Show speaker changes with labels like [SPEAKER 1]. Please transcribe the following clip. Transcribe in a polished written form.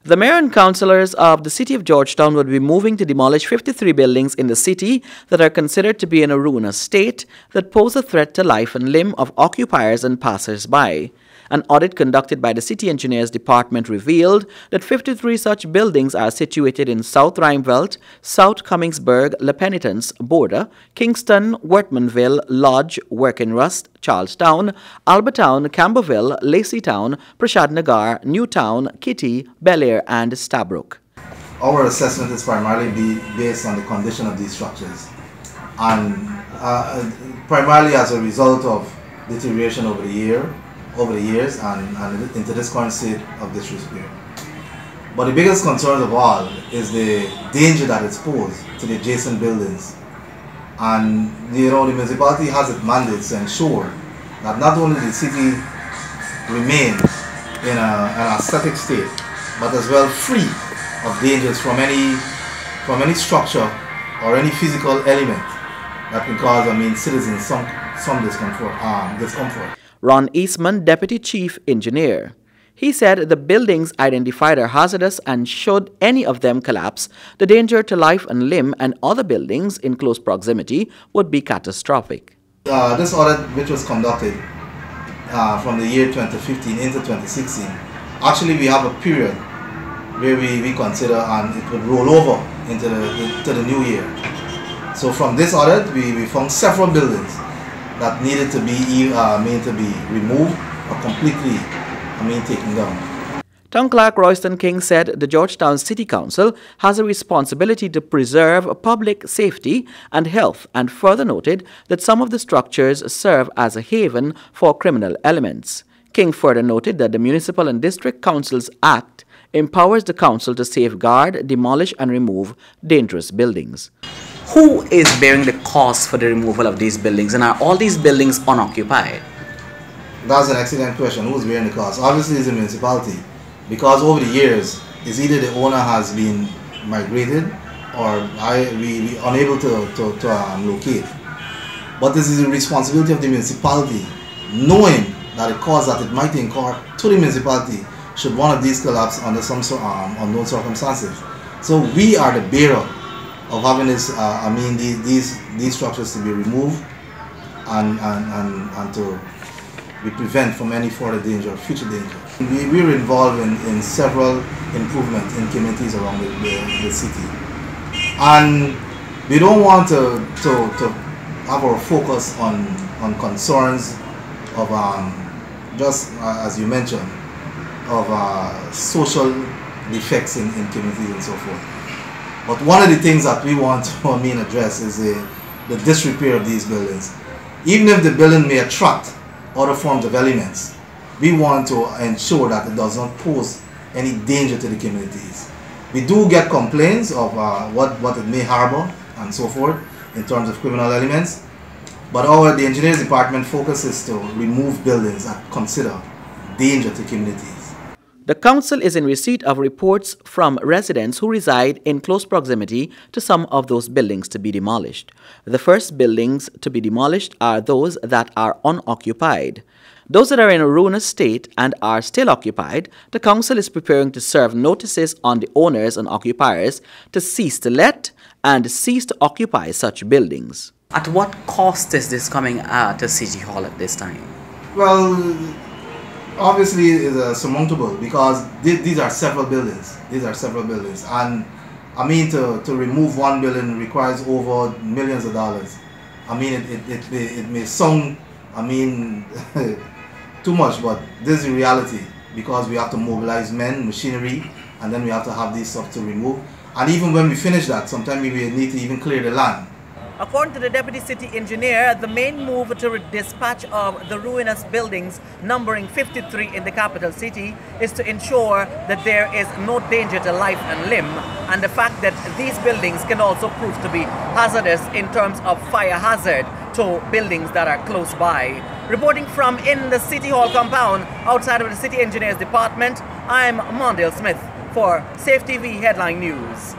[SPEAKER 1] The mayor and councillors of the city of Georgetown would be moving to demolish 53 buildings in the city that are considered to be in a ruinous state that pose a threat to life and limb of occupiers and passers-by. An audit conducted by the City Engineers Department revealed that 53 such buildings are situated in South Rheinveld, South Commingsburg, La Penitence, Border, Kingston, Wortmanville, Lodge, Workinrust, Charlestown, Albertown, Camberville, Laceytown, Prashad Nagar, Newtown, Kitty, Bel Air, and Stabrook.
[SPEAKER 2] Our assessment is primarily based on the condition of these structures and primarily as a result of deterioration over the years and into this current state of disrepair. But the biggest concern of all is the danger that it's posed to the adjacent buildings. And the municipality has its mandate to ensure that not only the city remain in an aesthetic state, but as well free of dangers from any structure or any physical element that can cause citizens some discomfort.
[SPEAKER 1] Ron EASTMAN, Deputy Chief Engineer. He said the buildings identified are hazardous and should any of them collapse, the danger to life and limb and other buildings in close proximity would be catastrophic.
[SPEAKER 2] This audit, which was conducted from the year 2015 into 2016, actually we have a period where we consider and it would roll over into the new year. So from this audit, we found several buildings that needed to be removed or completely taken down.
[SPEAKER 1] Town Clerk Royston King said the Georgetown City Council has a responsibility to preserve public safety and health, and further noted that some of the structures serve as a haven for criminal elements. King further noted that the Municipal and District Councils Act empowers the council to safeguard, demolish and remove dangerous buildings. Who is bearing the cost for the removal of these buildings, and are all these buildings unoccupied?
[SPEAKER 2] That's an excellent question. Who's bearing the cost? Obviously it's the municipality, because over the years it's either the owner has been migrated or we unable to locate. But this is the responsibility of the municipality, knowing that the cost that it might incur to the municipality should one of these collapse under some unknown circumstances. So we are the bearer of having this, these structures to be removed and to be prevent from any further danger, future danger. We're involved in several improvements in communities around the city, and we don't want to have our focus on concerns of just as you mentioned of social defects in communities and so forth. But one of the things that we want to address is the disrepair of these buildings. Even if the building may attract other forms of elements, we want to ensure that it does not pose any danger to the communities. We do get complaints of what it may harbor and so forth in terms of criminal elements, but the engineers department focus is to remove buildings that consider danger to communities.
[SPEAKER 1] The council is in receipt of reports from residents who reside in close proximity to some of those buildings to be demolished. The first buildings to be demolished are those that are unoccupied. Those that are in a ruinous state and are still occupied, the council is preparing to serve notices on the owners and occupiers to cease to let and cease to occupy such buildings. At what cost is this coming to City Hall at this time?
[SPEAKER 2] Well, obviously it's surmountable because these are several buildings. And to remove one building requires over millions of dollars. It may sound too much, but this is the reality, because we have to mobilize men, machinery, and then we have to have these stuff to remove. And even when we finish that, sometimes we will need to even clear the land.
[SPEAKER 1] According to the Deputy City Engineer, the main move to dispatch of the ruinous buildings numbering 53 in the capital city is to ensure that there is no danger to life and limb, and the fact that these buildings can also prove to be hazardous in terms of fire hazard to buildings that are close by. Reporting from in the City Hall compound outside of the City Engineers Department, I'm MONDALE Smith for SAFETV Headline News.